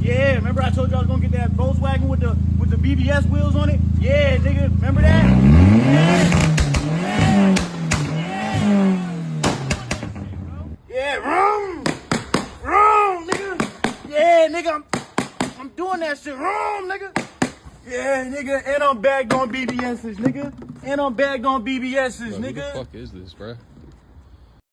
Yeah, remember I told you I was gonna get that Volkswagen with the BBS wheels on it? Yeah, nigga, remember that? Yeah, wrong, nigga. Yeah, nigga, I'm doing that shit wrong, nigga. Yeah, nigga, and I'm bagged on BBS's, nigga. And I'm bagged on BBS's, nigga. Who the fuck is this, bro?